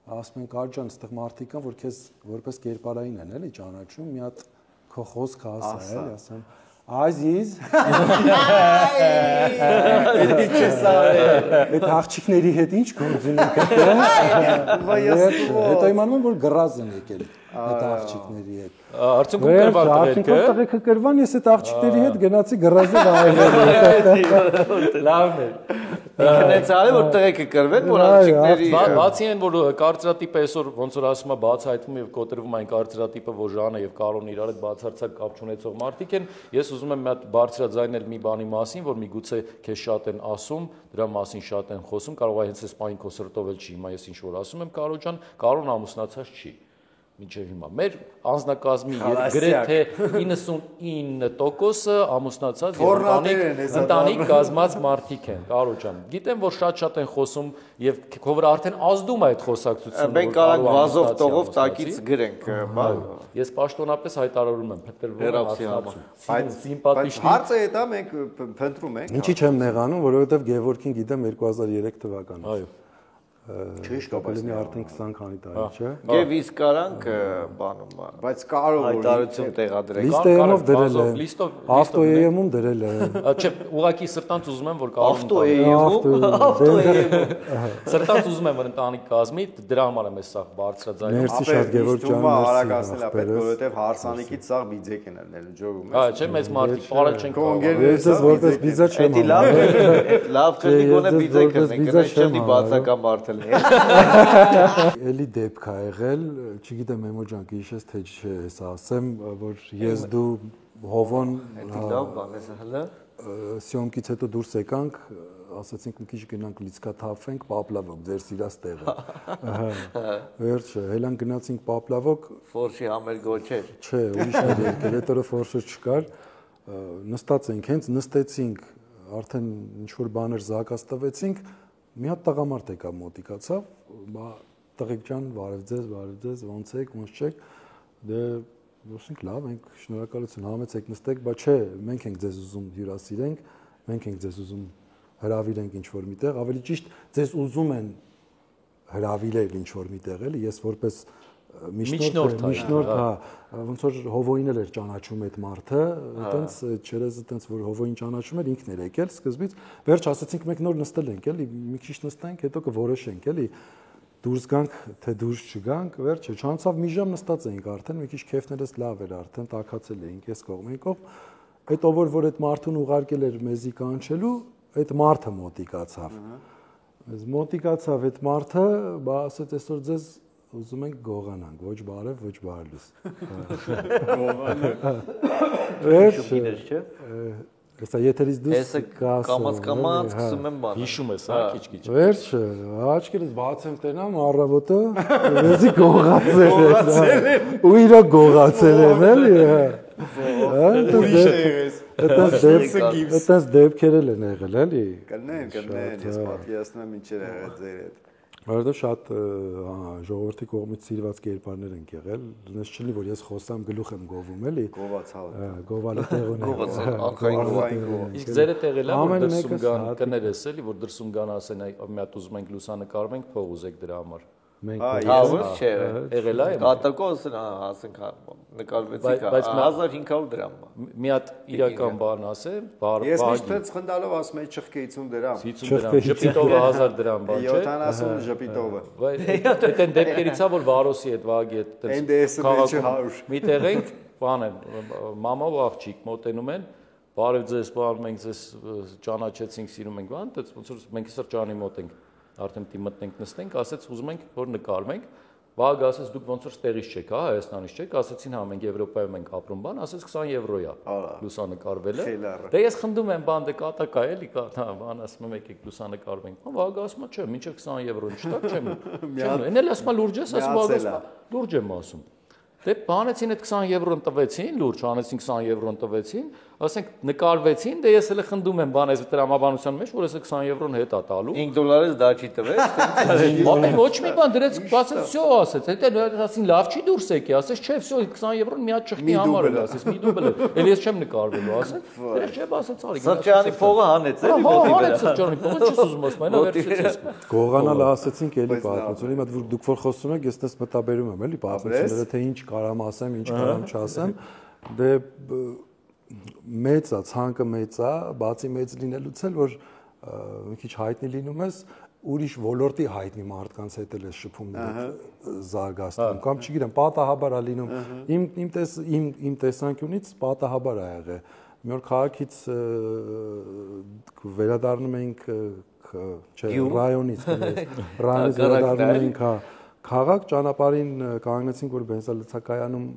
ասում են Կարոջան, այստեղ մարդիկ կան, որ քեզ որպես կերպարային են, էլի ճանաչում, մի հատ քո խոսքը ասա, էլի, ասեմ, Ազիզ։ Այդ աղջիկների հետ ինչ գործ ունենք այդտեղ։ Հետո իմանում եմ, որ գրազ են եկել այդ աղջիկների հետ։ Արդյունքում կրվան տղերքը։ Տղեկը կրվան, ես այդ աղջիկների հետ գնացի գրազով այրել։ Լավն է։ Ինքնից արել որ տղեկը կրվեն, որ աղջիկների բացի այն որ կարծրատիպը այսօր ոնց որ ասում է բացահայտվում եւ կոտրվում այն կարծրատիպը որ Ժանը եւ Կարոնը իրար հետ բացարձակ կապ չունեցող մարդիկ են, ես ուզում եմ մի հատ բարձրաձայնել մի բանի մասին, որ միգուցե քեզ շատ են ասում, դրա մասին շատ են խոսում, կարող է հենց այս պայն քո սրտով էլ չի, հիմա ես ինչ որ ասում եմ Կարոջան, Կարոն ամուսնացած չի։ մինչև հիմա։ Մեր անձնակազմի գրեթե 99%-ը ամուսնացած եւ ընտանիք կազմած մարդիկ են, Կարո ջան։ Գիտեմ, որ շատ են խոսում եւ քո վրա արդեն ազդում է այդ խոսակցությունը։ Մենք կարող վազով տողով տակից գրենք, Ես պաշտոնապես հայտարարում եմ, բայց հարցը դա մենք փնտրում ենք։ Ինչի՞ չեմ նեղանում, որովհետեւ Գևորգին գիտեմ 2003 թվականից։ Այո։ Չի կապացնի արդեն 20 քանի տարի, չէ։ Եվ իսկ կարանք բանում բայց կարող որ հայտարարություն տեղադրենք։ Լիստերով դրել է։ Ավտոեյում դրել է։ Չէ, ուղղակի սրտանց ուզում եմ, որ սրտանց ուզում եմ, որ ընտանիք կազմի, դրա համար եմ այս սա բարձրաձայնում։ Մերսի շատ Գևորգ ջան, արագացնել է պետք, որովհետև հարսանիքից սա բիձեկ են ելնել ջողում։ Այո, չէ, մեծ մարդիկ բարել չեն կարող։ Ես որպես բիզա չեմ։ Լավ կլինի գոնե բիձեկ ենք, չէ՞ բացական մարդ Էլի դեպք ա եղել, չգիտեմ Մեմո ջան կհիշես թե չէ, ես ասեմ, որ ես դու Հովոն լավ բան է հələ սյոմքից հետո դուրս եկանք, ասացինք մի քիչ գնանք լիցքաթափվենք Պապլավոկ, ձեր սիրած տեղը։ Վերջը, հելան գնացինք Պապլավոկ, Ֆորշի համերգոչ էր։ Չէ, ուրիշ էր եկել, այդ օրը Ֆորշը չկար, նստած ենք, հենց նստեցինք, արդեն ինչ որ բաներ զակաստվեցինք, մի հատ տղամարդ եկավ մոտիկացավ, տղեկ ջան, բարև ձեզ, ոնց եք, ոնց չեք, դե ասենք լավ, ենք շնորհակալություն, համեցեք նստեք, բայց չէ, մենք ենք ձեզ ուզում հյուրասիրենք, մենք ենք ձեզ ուզում հրավիրենք ինչ-որ միտեղ, ավելի ճիշտ ձեզ ուզում են հրավիրել ինչ-որ միտեղ, էլի, ես որպես միջնորդ, հա, ոնց որ Հովոյին էր ճանաչում այդ մարդը, այտենց չերեզը այտենց որ Հովոյին ճանաչում էր, ինքն էր եկել սկզբից, վերջ ասացինք մենք նոր նստել ենք, էլի, մի քիչ նստենք, հետո կորոշենք, էլի, դուրս գանք, թե դուրս չգանք, վերջը չանցավ մի ժամ նստած էինք արդեն, մի քիչ քեֆներս լավ էր արդեն, տաքացել էինք, ես կողմեն կողմ, այդ ով որ այդ մարդուն ուղարկել էր մեզի կանչելու, այդ մարդը մոտիկացավ։ Մոտիկացավ այդ մարդը, բա ասեց այսօր ձեզ ուզում ենք գողանանք, ոչ բարև, ոչ բարելուս։ Շուկիներ, չէ։ Հեսա եթերից դուրս կամաց սկսում եմ բանը։ Հիշում ես, հա, քիչ-քիչ։ Վերջը, աչքերս բացեմ տենամ առավոտը, մեզի գողացել են։ Ու իրոք գողացել են, էլի։ Ուրիշ է եղես։ Այդպես դեպքեր են եղել, էլի։ Կնեն, ես պատկերացնում եմ ինչեր եղել ձեր հետ։ Որովհետեւ շատ ժողովրդի կողմից սիրված կերպարներ են եղել, դες չլինի որ ես խոսամ գլուխ եմ գովում, էլի։ Գովացալ։ Գովալը տեղուն է։ Իսկ ձերը տեղել է որ դրսում գան կներես էլի, որ դրսում գան ասեն այ մի հատ ուզում ենք լուսանկարվենք, փող ուզեք դրա համար։ Մենք չէ, եղել է։ Կատակոսն ասենք նկարվեցիք 1500 դրամ։ Մի հատ իրական բան ասեմ, Ես միշտ խնդալով ասում եմ չխկեիցուն դրամ։ 50 դրամ, ժպիտովը 1000 դրամ բան չէ։ 70 ժպիտովը։ Այդ են դեպքերից է որ Վարոսի հետ Վագի հետ այդպես քաղաքում մի տեղ ենք, բան են, մամա ու աղջիկ մոտենում են, բարև ձեզ, բան մենք ձեզ ճանաչեցինք, սիրում ենք, բան, ոնց որ մենք սրճանի մոտ ենք, արդեն պիտի մտնենք, նստենք, ասեց ուզում ենք որ նկարվենք, Վագը ասեց դուք ոնց որ ստեղից չեք, հա, Հայաստանից չեք, ասեցին հա մենք Եվրոպայում ենք ապրում, բան, ասեց 20 եվրո է լուսանկարվելը։ Դե ես խնդում եմ, բան դե կատակա էլի, հա, բան ասում եմ եկեք լուսանկարվենք։ Վագը ասում է, չէ, մինչև 20 եվրոն չտակ չեմ։ Էն էլ ասում է լուրջ ես, ասում Վագը, լուրջ եմ ասում։ Դե բանեցին այդ 20 եվրոն տվեցին, լուրջ անեցին 20 եվրոն տվեցին, ասենք նկարվեցին, դե ես էլ խնդում եմ բան այս տրամաբանության մեջ, որ ես 20 եվրոն հետ ա տալու։ $5 դա չի տվեց։ Ոչ մի բան դրեց, ասեց, всё ասեց, հետո ասին լավ չի դուրս եկի, ասեց, չէ, всё 20 եվրոն մի հատ ճխտի համար է, ասեց, մի դուբլ է։ Էլ ես չեմ նկարվելու, ասեց, դե չէ, ասեց, արի։ Սրճարանի փողը հանեց, էլի ոտի վրա։ Հանեց սրճարանի փողը, չես ուզում ասում, այնա վերջից։ Գողանալ ասեցինք էլի պատմություն, հիմա դուք որ խոսում եք, ես դες մտաբերում եմ, էլի պատմությունները, թե ինչ կարամ ասեմ, ինչ կարամ չասեմ, դե մեծ է, ցանկը մեծ է, բացի մեծ լինելուց էլ որ մի քիչ հայտնի լինում ես, ուրիշ ոլորտի հայտնի մարդկանց հետ էլ ես շփումներ զարգացնում, կամ չգիտեմ, պատահաբար է լինում, իմ տեսանկյունից պատահաբար է եղել։ Մի օր քաղաքից վերադառնում ենք, չէ, ռայոնից վերադառնում ենք, հա, քաղաք ճանապարհին կանգնեցինք, որ բենզինալցակայանում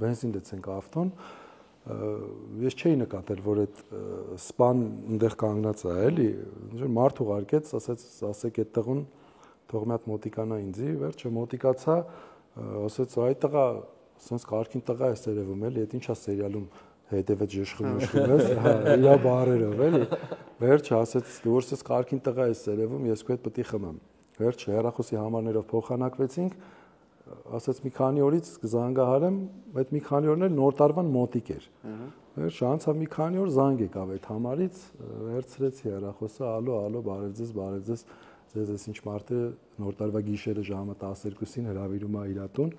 բենզին լցենք ավտոն, ես չէի նկատել, որ այդ սպան այնտեղ կանգնած է, էլի, մարդ ուղարկեց, ասեց, ասեք այդ տղուն թող մի հատ մոտիկանա ինձի, վերջը մոտիկացա, ասաց այդ տղա sense կարգին տղա է երևում էլի, այդ ինչա սերիալում հետևեց ժշխում ես, իրա բարերով էլի։ Վերջը ասաց դուրսից կարգին տղա է երևում, ես քո հետ պետք է խմեմ։ Վերջը հեռախոսի համարներով փոխանակվեցինք, ասաց մի քանի օրից կզանգահարեմ, այդ մի քանի օրն էլ նոր տարվան մոտիկ էր։ Վերջը անցավ մի քանի օր զանգ եկավ այդ համարից, վերցրեցի հեռախոսը, ալո, բարև ձեզ, ձեզ ինչ մարդ է նոր տարվա գիշերը ժամը 12-ին հրավիրում է իր տուն։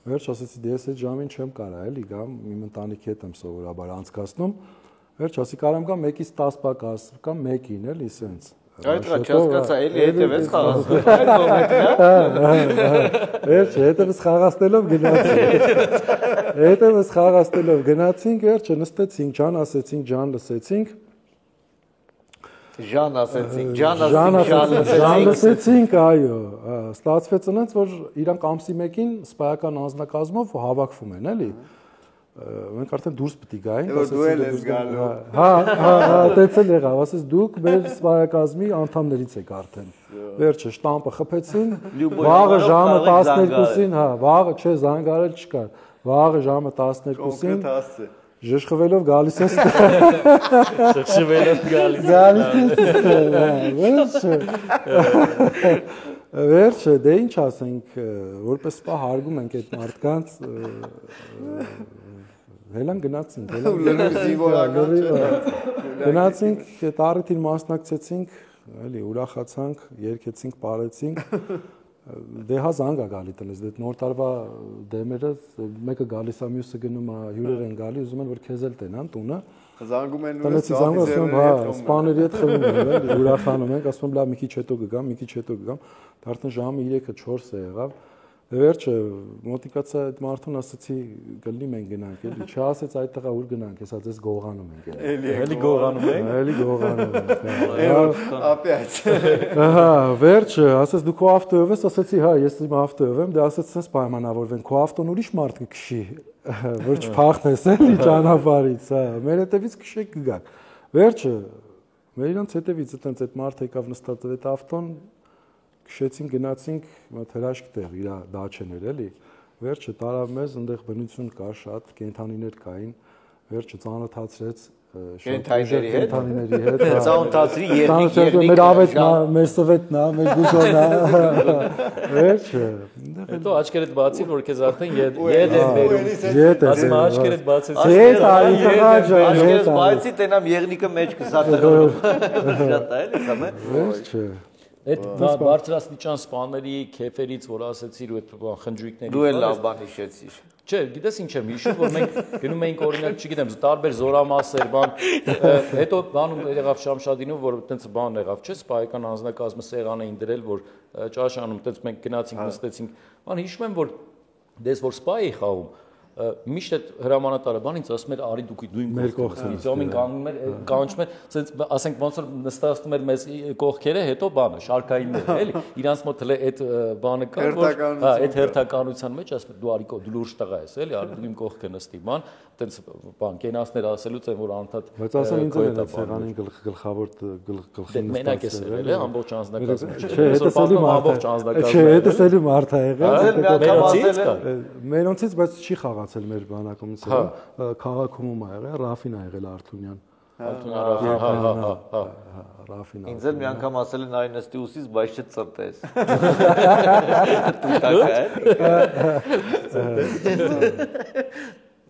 Վերջ ասեցի դե ես այդ ժամին չեմ կարա էլի գամ, իմ ընտանիքի հետ եմ սովորաբար անցկացնում։ Վերջ ասի կարամ գամ 1-ից 10 պակաս կամ 1-ին էլի սենց։ Այդ չհասկացա, էլի հետևից խաղացնելով։ Վերջ հետևից խաղացնելով գնացինք, վերջը նստեցինք, ջան ասեցինք, ջան լսեցինք։ Ժան ասեցինք, այո, ստացվեց այնց, որ իրանք ամսի 1-ին սպայական անձնակազմով հավաքվում են, էլի։ Մենք արդեն դուրս պետք է գային, դու ես գալու։ Հա, տեսել եղավ, ասես դուք մեր սպայակազմի անդամներից եք արդեն։ Վերջը շտամպը խփեցին, վաղը ժամը 12-ին, հա, վաղը չէ, զանգարել չկար։ Վաղը ժամը 12-ին Ժշխվելով գալիս ես։ Ժշխվելով գալիս ես։ Վերջը, դե ինչ ասենք, որպես սպա հարգում ենք այդ մարդկանց, հելան գնացինք, գնացինք, այդ առիթին մասնակցեցինք, էլի ուրախացանք, երգեցինք, պարեցինք, դե հա զանգա գալի տնես, դե նոր տարվա դեմերը մեկը գալիս է, մյուսը գնում է, հյուրեր են գալի, ուզում են որ քեզ էլ տենան տունը։ Զանգում են տնեցի զանգում, հա, սպաների հետ խմում են, էլի, ուրախանում ենք, ասում եմ լավ մի քիչ հետո կգամ, արդեն ժամը 3-ը 4 է եղավ։ Վերջը մոտիկացա այդ մարդուն ասացի գլի մենք գնանք, էլի, չասեց այդ տղա ուր գնանք, հեսա ձեզ գողանում ենք։ Էլի գողանում ենք։ Էլի գողանում ենք։ Опять։ Ահա, վերջը, ասես դու քո ավտոյով ես, ասացի հա, ես իմ ավտոյով եմ, դե ասեց sense պայմանավորվեն, քո ավտոն ուրիշ մարդ կքշի, որ չփախնես էլի ճանապարհից, հա, մեր հետևից քշեք կգաք։ Վերջը, մեր իրանց հետևից այտենց այդ մարդ եկավ նստած այդ ավտոն քշեցին գնացինք մոտ հրաշք տեղ իր դաչեներ էլի վերջը տարավ մեզ այնտեղ բնություն կար շատ կենթանիներ կային վերջը ծանոթացրեց կենթանիների հետ ծանոթացրի երնիկ մեր ավետնա մեր սովետնա մեր գուժոնա վերջը հետո աչքերդ բացի որ քեզ արդեն եդ են բերում ասում աչքերդ բացեցի եդ արի տղա աչքերս բացի տենամ եղնիկը մեջ կսատերում շատ է էլի սա վերջը Այդ բարձրաստիճան սպաների քեֆերից, որ ասեցիր ու այդ խնջույքների դու էլ լավ բան հիշեցիր։ Չէ, գիտես ինչ եմ հիշում, որ մենք գնում էինք օրինակ, չգիտեմ, տարբեր զորամասեր, բան, հետո բանում եղավ Շամշադինում, որ այտենց բան եղավ, չէ՞, սպայական անձնակազմը սեղան էին դրել, որ ճաշանում այտենց մենք գնացինք, նստեցինք։ Բան հիշում եմ, որ դες որ սպա էի խաղում միշտ այդ հրամանատարը բան ինձ ասում էր արի դու իմ կողքից յոմին կանգնում էր կանչում էր ասենց ասենք ոնց որ նստացնում էր մեզ կողքերը հետո բանը շարքայիններ էլի իրանց մոտ հենց այդ բանը կար որ հա այդ հերթականության մեջ ասում դու արի դու լուրջ տղա ես էլի արի դու իմ կողքը նստի բան այտենց բան կենասներ ասելուց են որ անդադ բայց ասեմ ինձ էլ է սեղանին գլխավոր գլխին մենակ է սեղել ամբողջ անձնակազմը չէ հետսելի ամբողջ անձնակազմը չէ հետսելի մարդ է եղել մերոնցից բայց չի խաղացել մեր բանակումից քաղաքում ա եղել Ռաֆին ա եղել Արթունյան Ռաֆին ինձ էլ մի անգամ ասել են այն նստի ուսից բայց չծրտես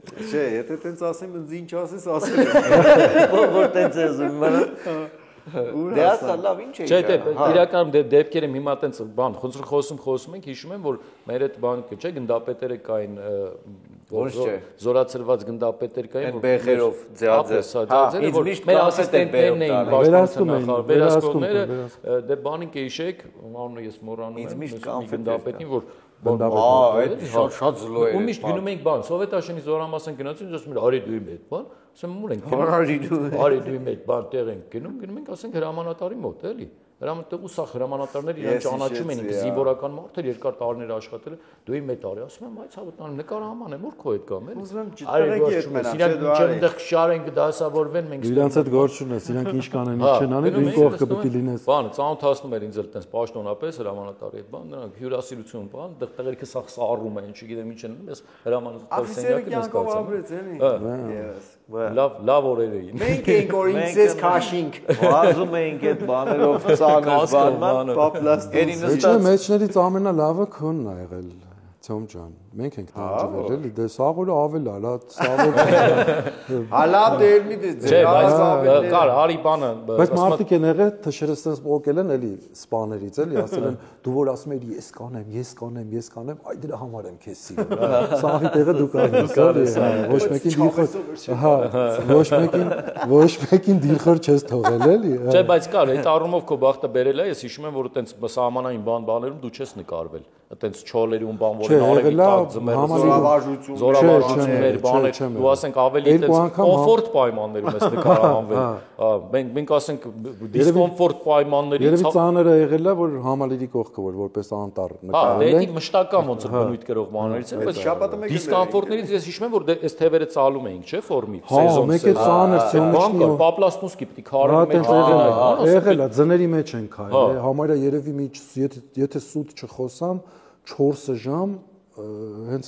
Չէ, եթե տենց ասեմ, ինձ ինչ ասես, ասել որ տենց ես դե ասա լավ ինչ է չէ դե իրականում դեպքեր եմ հիմա տենց բան խոսում ենք հիշում եմ որ մեր այդ բանը չէ գնդապետերը կային զորացրված գնդապետեր կային որ բեխերով ձեածեր որ մեր ասիստենտներն էին վերահսկողները դե բանին կհիշեք անունը ես մոռանում եմ միշտ գնդապետին որ այդ շատ զլո է ու միշտ գնում ենք բան սովետաշինի զորամասն գնացին ասում են արի դու իմ հետ բան ասում եմ ուր ենք արի դու արի դու իմ հետ բան տեղ ենք գնում ենք ասենք հրամանատարի մոտ էլի Հրամանատար ուսախ հրամանատարներ իրեն ճանաչում են զինվորական մարդեր երկար տարիներ աշխատել դու իմ հետ արի ասում եմ այ ցավոտ նկար համան եմ որ քո հետ կամ էլ ուզում եմ ճտեղեք մենակ իրանք այնտեղ շարեն կդասավորվեն մենք իրանց հետ գործ չունես իրանք ինչ կանեն ինչ չեն անի դու կողքը պետք է լինես բան ծանոթացնում էր ինձ էլ տես պաշտոնապես հրամանատարի հետ բան նրանք հյուրասիրություն բան դեռ տեղերքը սա սառում են չգիտեմ ինչ են ես հրամանատար սենյակը ես կացեմ լավ օրեր էին մենք էինք որ ինձ քաշինք վազում էինք այդ բաներով ծանր բանման պապլաստերի մեջներից ամենալավը քոնն ա եղել Թյոմ ջան, մենք ենք տանջվել, էլի, դե սաղորը ավել ալա, սաղորը հալա դերմի ձեր կար, արի բանը բայց մարդիկ են եղել, թշերը սենց պոկել են, էլի, սպաներից, էլի, ասել են, դու որ ասում ես ես կանեմ, այ դրա համար եմ քեզ սիրում։ Սաղի տեղը դու կարես, ոչ մեկին դիլխոր չես թողել, էլի։ Չէ, բայց կար, այդ առումով քո բախտը բերել է, ես հիշում եմ, որ այտենց սահմանային բաներում դու չես նկարվել, այտենց չոլերում բան որ զորավարժություններ, բաներ, դու ասենք ավելի կոմֆորտ պայմաններում ես նկարահանվել։ Մենք ասենք դիսկոմֆորտ պայմանների Երևի ծանրը եղել է, որ համալիրի կողքը որպես անտառ նկարել են։ Դա մշտական ոնց որ բնույթ կրող բաներից է, բայց դիսկոմֆորտներից ես հիշում եմ, որ այս թևերը ծալում էինք, չէ՞, ֆորմի, սեզոն։ Մեկ է ծանր, սեզոնի պապլաստուսկի պիտի քարի մեջ եղել է, ձների մեջ են քայլել, համարյա երևի մի եթե սուտ չխոսամ 4 ժամ հենց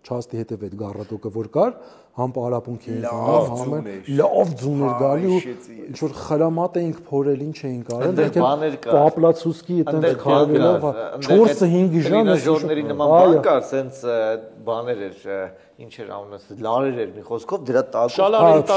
չաստի հետև այդ գառատոկը որ կար համ պարապունք էին լավ ձուն էր գալի ու ինչ որ խրամատ էինք փորել ինչ էինք արել պապլացուսկի այդպես քայլելով 4-5 ժամ ժորների նման բան կար սենց բաներ էր ինչ էր անունս լարեր էր մի խոսքով դրա տակով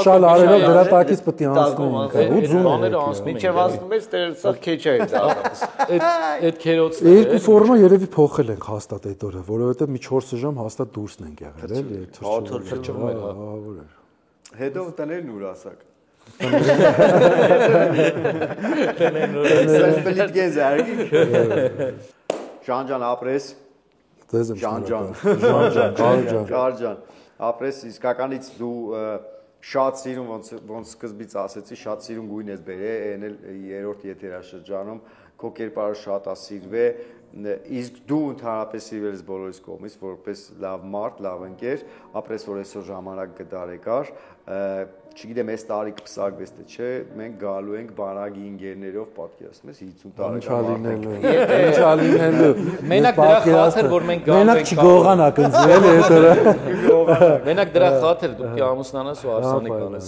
շալարերով դրա տակից պետք է անցնեին ու ձուն բաները անցնում են մինչև անցնում ես դեր սա քեչա է դառնում այդ քերոցները երկու ֆորմա երևի փոխել ենք հաստատ այդ օրը որովհետև մի 4 ժամ հաստատ դուրսն ենք եղել էլի թրջվում էր հետո տներն ուր ասակ Ժան ապրես Ջան ապրես իսկականից դու շատ սիրուն ոնց սկզբից ասեցի շատ սիրուն գույն ես բերել այն էլ երրորդ եթերաշրջանում քո կերպարը շատ է սիրվե իսկ դու ընդհանրապես սիրվել ես բոլորիս կողմից որպես լավ մարդ, լավ ընկեր, ապրես որ այսօր ժամանակ գդարեկար, չգիտեմ այս տարի կփսակվես թե չէ, մենք գալու ենք բանակի ընկերներով պատկերացնում ես 50 տարեկան Ինչա լինելու Մենակ դրա խաթր որ մենք գալու ենք չգողանակ ընձել է հետո Մենակ դրա խաթր դու պիտի ամուսնանաս ու արսանիկ անես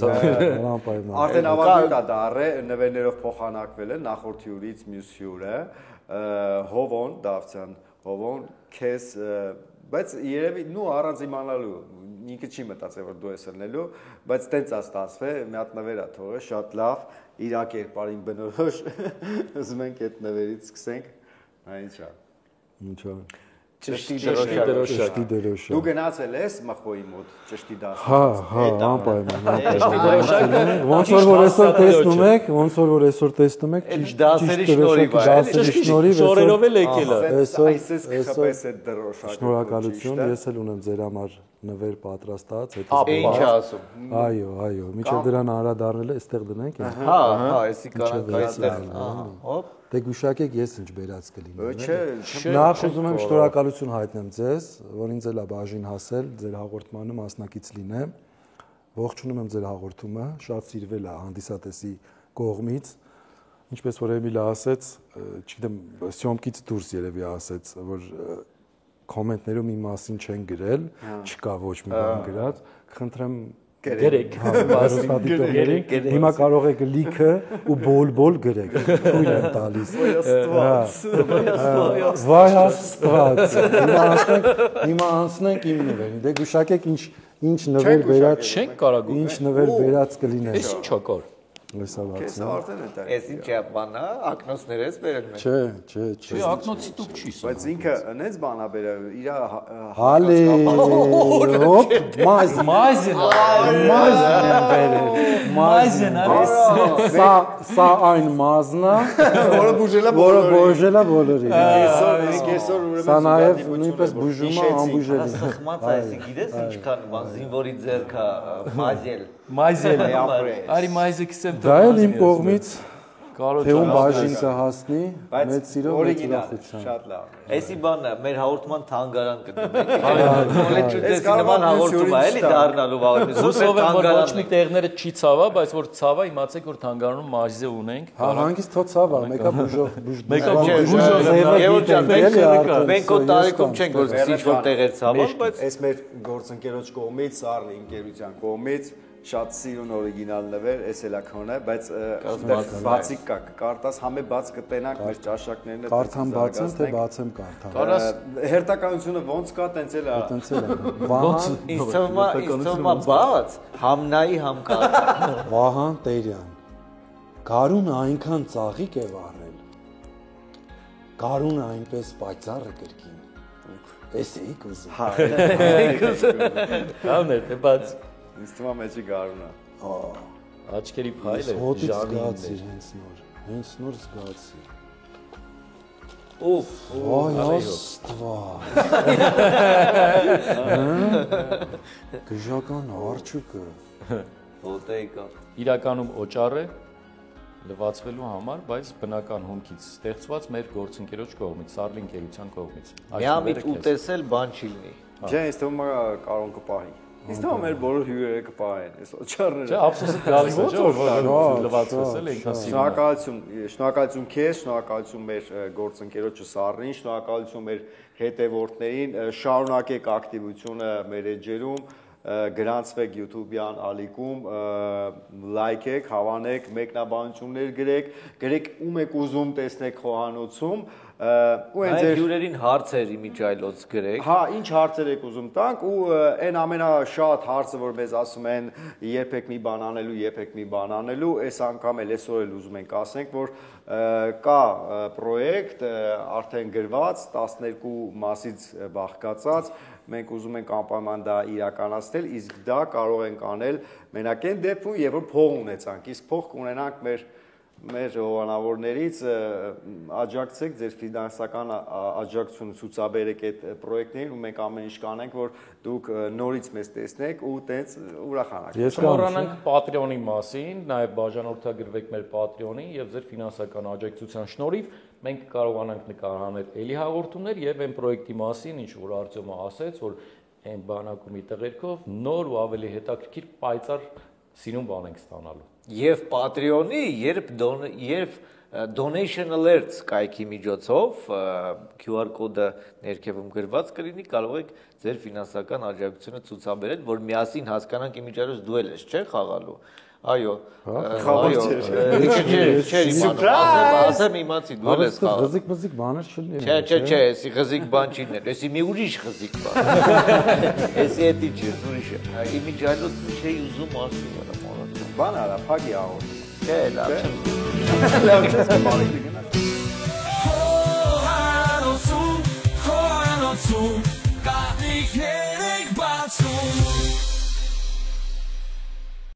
Արդեն ավարտել կա դառը նվերներով փոխանակվել է նախորդ հյուրից մյուս հյուրը Հովոն Դավթյան Հովոն քեզ բայց երևի նու առանց իմանալու ինքը չի մտածել որ դու ես ելնելու բայց տենց է ստացվել մի հատ նվեր է թողել շատ լավ իր կերպարին բնորոշ ուզում ենք այդ նվերից սկսենք ինչա Ճշտի դրոշակ Դու գնացել ես մխոյի մոտ ճշտի դասը Հա անպայման Ոնց որ այսօր տեսնում եք դասերի շնորհիվ շորերով էլ եկել է այսպես խփես այդ դրոշակը Շնորհակալություն ես էլ ունեմ ձեր համար նվեր պատրաստած Ինչ ասում Այո միջև դրան անդրադառնել է այստեղ դնենք Հա էսի կանանք այստեղ հոպ Դե գուշակեք ես ինչ բերած կլինի Չէ Նախ ուզում եմ շնորհակալություն հայտնեմ ձեզ որ ինձ էլ է բաժին հասել ձեր հաղորդմանը մասնակից լինեմ ողջունում եմ ձեր հաղորդումը շատ սիրվել է հանդիսատեսի կողմից ինչպես որ Էմիլը ասեց չգիտեմ սյոմքից դուրս երևի ասեց որ կոմենտներում իմ մասին չեն գրել չկա ոչ մի բան գրած խնդրեմ Գրեք Հիմա կարող եք լիքը ու բոլ գրեք թույլ եմ տալիս Վայ աստված Հիմա անցնենք իմ նվերին դե գուշակեք ինչ նվեր վերած չենք կարող ինչ նվեր վերած կլիներ Էս ինչա կար Քեզ արդեն է դա Էս ինչ է բանա ակնոցներ ես բերել մենք Չէ ակնոցի տուփ չի Բայց ինքը նենց բանա բերել իր Հալի հոպ մազն Սա այն մազնա որը բուժել է բոլորին Սա նաև նույնպես բուժում է անբուժելի Սխմած է էսի գիտես ինչքան բան զինվորի ձեռքա մազել Մայզել է ապրել Արի մայզը քսեմ Դա էլ իմ կողմից թե ում բաժին կհասնի, մեծ սիրով մեծ ուրախությամբ։ Շատ լավ։ Էսի բանը մեր հաղորդման թանգարան կդնենք։ Մոլեչուտեսի նման հաղորդում է էլի դառնալու վաղը։ Հուսով եմ, որ ոչ մի տեղները չի ցավա, բայց որ ցավա, իմացեք, որ թանգարանում մաժիզե ունենք։ Հա, հանգիստ թո ցավա, մեկը բուժող, Մեկը Եվորդ ջան, մենք օ տարիքում չենք որ ինչ-որ տեղեր ցավան, բայց այս մեր գործընկերոջ կողմից, Սառլի ընկերության կողմից շատ սիրուն օրիգինալ նվեր, էս էլա քոնը, բայց բացիկ կա, կարդաս համե բաց կտենանք մեր ճաշակներն կարդամ բացեմ, թե բացեմ կարդամ։ Հերթականությունը ոնց կա, տենց էլ արա։ Տենց էլ է։ Վահան, ինձ թվում է բաց, համնայի համ կարդա։ Վահան Տերյան։ Գարունը այնքան ծաղիկ է վառել։ Գարունը այնպես պայծառ է կրկին։ Էս էիք ուզում։ Հա։ Համներ, թե բաց։ Ինձ թվում է մեջի գարունը։ Աչքերի փայլը, հոտից ժանին զգացիր հենց նոր զգացիր։ Ուֆ, Այ աստված։ Գժական արջուկը։ ոտեիկա։ իրականում օճառ է լվացվելու համար, բայց բնական հումքից ստեղծված մեր գործընկերոջ կողմից, Սառլի ընկերության կողմից։ Միամիտ ուտեսել բան չի լինի։ Չէ, ինձ թվում է կարոն կպահի։ Ինձ թվում է մեր բոլոր հյուրերը կպահեն, այս օճառները։ Չէ, ափսոսը գալիս է, չէ՞, որ լվացվես էլ այնքան սիրուն։ Շնորհակալություն քեզ, շնորհակալություն մեր գործընկերոջը Սառլին, շնորհակալություն մեր հետևորդներին, շարունակեք ակտիվությունը մեր էջերում, գրանցվեք YouTube-յան ալիքում, լայքեք, հավանեք, մեկնաբանություններ գրեք ում եք ուզում տեսնեք խոհանոցում, ու այն ձեր հյուրերին հարցեր իմիջայլոց գրեք։ Հա, ինչ հարցեր եք ուզում տանք ու այն ամենաշատ հարցը, որ մեզ ասում են երբեք մի բան անելու, այս անգամ էլ այսօր էլ ուզում ենք ասենք, որ կա պրոյեկտ արդեն գրված 12 մասից բաղկացած, մենք ուզում ենք անպայման դա իրականացնել, իսկ դա կարող ենք անել մենակ այն դեպքում, երբ որ փող ունեցանք, իսկ փող կունենանք մեր հովանավորներից, աջակցեք ձեր ֆինանսական աջակցությունը ցուցաբերեք այդ պրոյեկտներին ու մենք ամեն ինչ կանենք, որ դուք նորից մեզ տեսնեք ու տենց ուրախանաք։ Չմոռանանք Patreon-ի մասին, նաև բաժանորդագրվեք մեր Patreon-ին եւ ձեր ֆինանսական աջակցության շնորհիվ մենք կարողանանք նկարահանել էլի հաղորդումներ եւ այն պրոյեկտի մասին, ինչ որ Արտյոմը ասեց, որ այն բանակումի տղերքով նոր ու ավելի հետաքրքիր պայծառ սիրուն բան ենք ստանալու։ Եվ Patreon-ի, երբ donation alerts կայքի միջոցով QR կոդը ներքևում գրված կլինի, կարող եք ձեր ֆինանսական աջակցությունը ցուցաբերել, որ միասին հասկանանք իմիջիայլոց դու ես, չէ՞ խաղալու։ Այո, ասեմ իմացի, դու ես խաղալ։ Ղզիկ բաներ չլինի։ Չէ, էսի ղզիկ բան չի ներ, էսի մի ուրիշ ղզիկ բան։ Էսի էդի չի, ուրիշ է։ Իմիջիայլոց չէի ուզում ասում եմ, Բան արա, փագի աղոտ։ Չէ, լավ չեմ։ Լավ չես, բարի դգն։